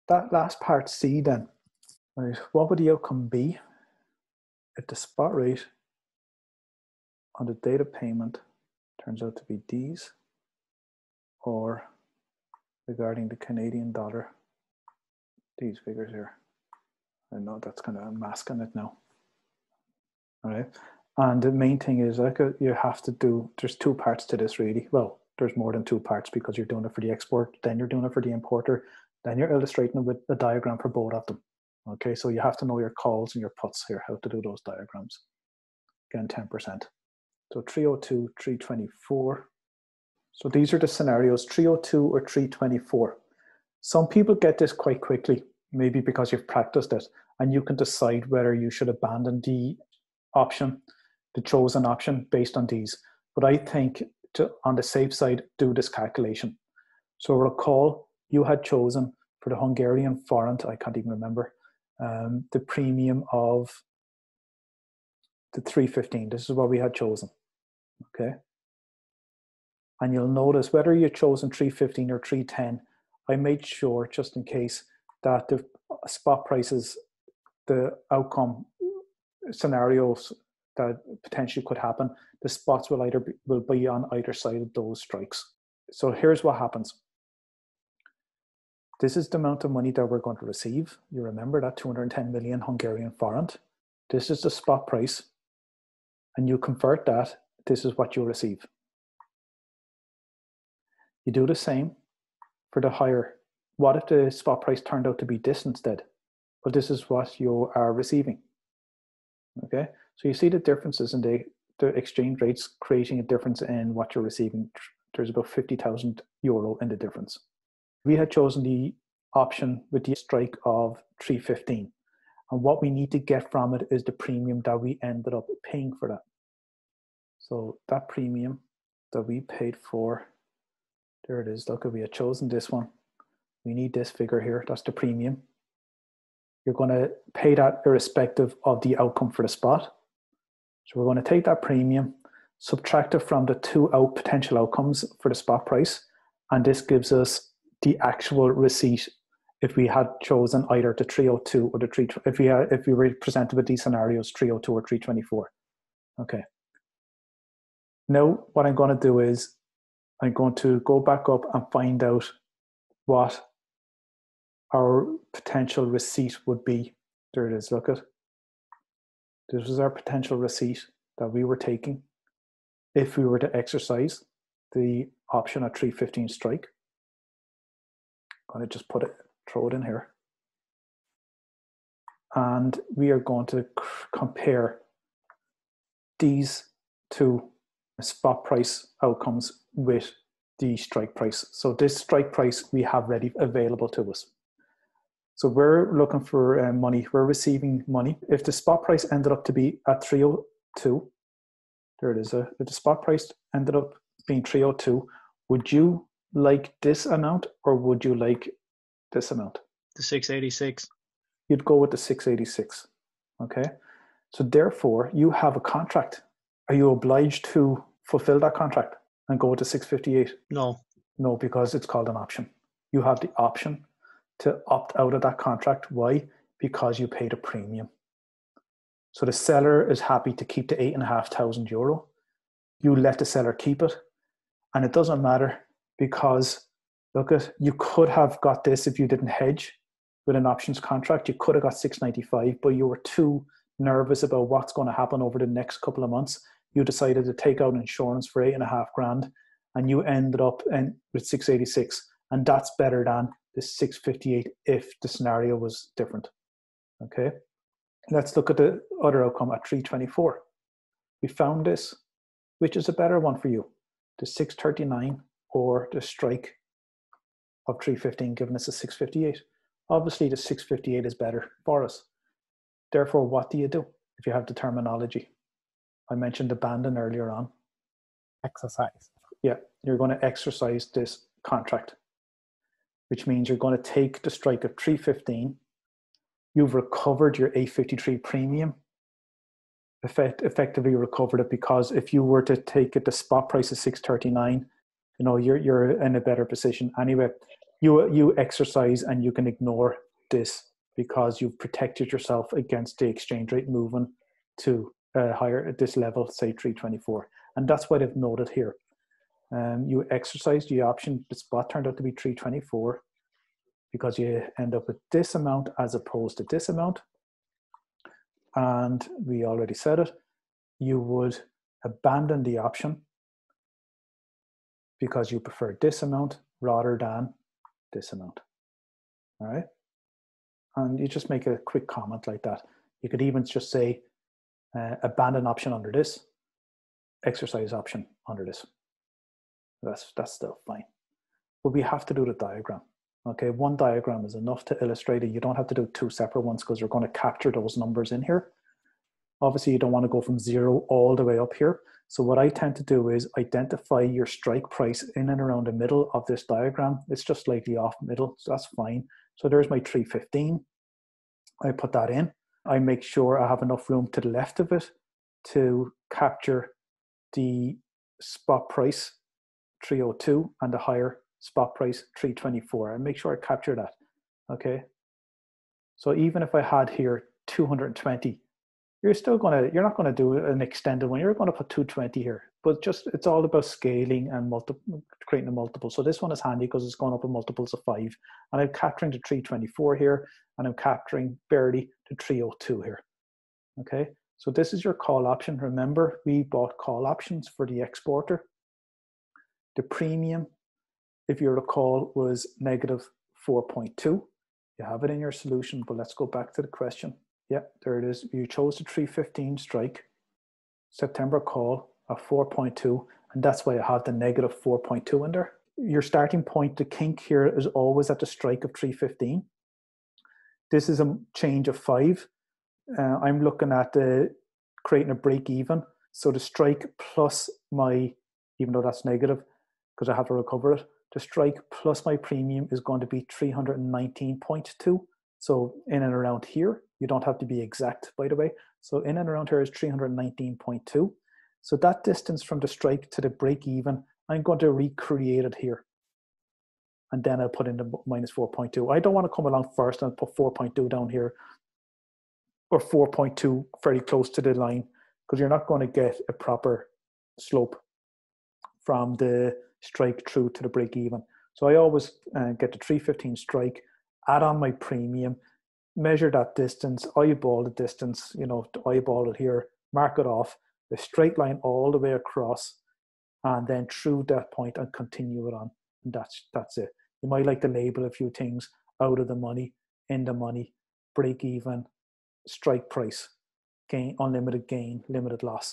that last part C then, right, what would the outcome be if the spot rate on the date of payment turns out to be these, or regarding the Canadian dollar, these figures here? I know that's kind of masking it now. All right. And the main thing is, like, you have to do, there's two parts to this really. Well, there's more than two parts, because you're doing it for the export, then you're doing it for the importer, then you're illustrating it with a diagram for both of them. Okay, so you have to know your calls and your puts here, how to do those diagrams. Again, 10%. So 302, 324. So these are the scenarios, 302 or 324. Some people get this quite quickly, maybe because you've practiced it, and you can decide whether you should abandon the option, the chosen option, based on these. But I think, on the safe side, do this calculation. So recall you had chosen for the Hungarian forint, I can't even remember, the premium of the 315. This is what we had chosen. Okay. And you'll notice whether you've chosen 315 or 310, I made sure, just in case, that the spot prices, the outcome scenarios that potentially could happen, the spots will be on either side of those strikes. So here's what happens. This is the amount of money that we're going to receive. You remember that 210 million Hungarian forint. This is the spot price, and you convert that, this is what you'll receive. You do the same for the higher. What if the spot price turned out to be this instead? Well, this is what you are receiving. Okay, so you see the differences in the exchange rates, creating a difference in what you're receiving. There's about 50,000 euro in the difference. We had chosen the option with the strike of 315. And what we need to get from it is the premium that we ended up paying for that. So that premium that we paid for, there it is. Look, we had chosen this one. We need this figure here. That's the premium. You're going to pay that irrespective of the outcome for the spot. So we're going to take that premium, subtract it from the two potential outcomes for the spot price, and this gives us the actual receipt if we had chosen either the 302 or the 3, if we were presented with these scenarios, 302 or 324. Okay. Now what I'm going to do is I'm going to go back up and find out what our potential receipt would be. There it is, look at. This was our potential receipt that we were taking if we were to exercise the option at 315 strike. I'm going to just throw it in here. And we are going to compare these two spot price outcomes with the strike price. So this strike price we have ready available to us. So we're looking for money. We're receiving money. If the spot price ended up to be at 302, there it is. If the spot price ended up being 302, would you like this amount or would you like this amount? The 686. You'd go with the 686. Okay. So therefore, you have a contract. Are you obliged to fulfill that contract and go with the 658? No. No, because it's called an option. You have the option to opt out of that contract. Why? Because you paid a premium. So the seller is happy to keep the 8,500 euro. You let the seller keep it. And it doesn't matter because, look, you could have got this if you didn't hedge with an options contract. You could have got 695, but you were too nervous about what's going to happen over the next couple of months. You decided to take out insurance for 8,500 and you ended up with 686. And that's better than the 658 if the scenario was different. Okay, let's look at the other outcome at 324. We found this. Which is a better one for you? The 639 or the strike of 315 giving us a 658? Obviously the 658 is better for us. Therefore, what do you do if you have the terminology? I mentioned abandon earlier on. Exercise. Yeah, you're going to exercise this contract, which means you're going to take the strike of 315. You've recovered your 853 premium. Effectively recovered it, because if you were to take it, the spot price is 639, you know, you're in a better position anyway. you exercise and you can ignore this because you've protected yourself against the exchange rate moving to higher at this level, say 324. And that's what I've noted here. You exercised the option, the spot turned out to be 324 because you end up with this amount as opposed to this amount. And we already said it, you would abandon the option because you prefer this amount rather than this amount. All right. And you just make a quick comment like that. You could even just say abandon option under this, exercise option under this. That's still fine. But we have to do the diagram. Okay, one diagram is enough to illustrate it. You don't have to do two separate ones because we're going to capture those numbers in here. Obviously, you don't want to go from 0 all the way up here. So what I tend to do is identify your strike price in and around the middle of this diagram. It's just slightly off middle, so that's fine. So there's my 315. I put that in. I make sure I have enough room to the left of it to capture the spot price 302 and the higher spot price 324. And make sure I capture that. Okay. So even if I had here 220, you're not gonna do an extended one. You're gonna put 220 here. But just it's all about scaling and creating a multiple. So this one is handy because it's going up in multiples of 5. And I'm capturing the 324 here, and I'm capturing barely the 302 here. Okay. So this is your call option. Remember, we bought call options for the exporter. The premium, if you recall, was negative 4.2. You have it in your solution, but let's go back to the question. Yeah, there it is. You chose the 315 strike, September call of 4.2, and that's why I have the negative 4.2 in there. Your starting point, the kink here is always at the strike of 315. This is a change of 5. I'm looking at creating a break even. So the strike plus my, even though that's negative, because I have to recover it, the strike plus my premium is going to be 319.2. So in and around here, you don't have to be exact, by the way. So in and around here is 319.2. So that distance from the strike to the break even, I'm going to recreate it here. And then I'll put in the minus 4.2. I don't want to come along first and put 4.2 down here, or 4.2 very close to the line, because you're not going to get a proper slope from the strike through to the break even. So I always get the 315 strike, add on my premium, measure that distance, eyeball the distance, eyeball it here, mark it off, a straight line all the way across, and then through that point and continue it on. And that's it. You might like to label a few things: out of the money, in the money, break even, strike price, gain, unlimited gain, limited loss.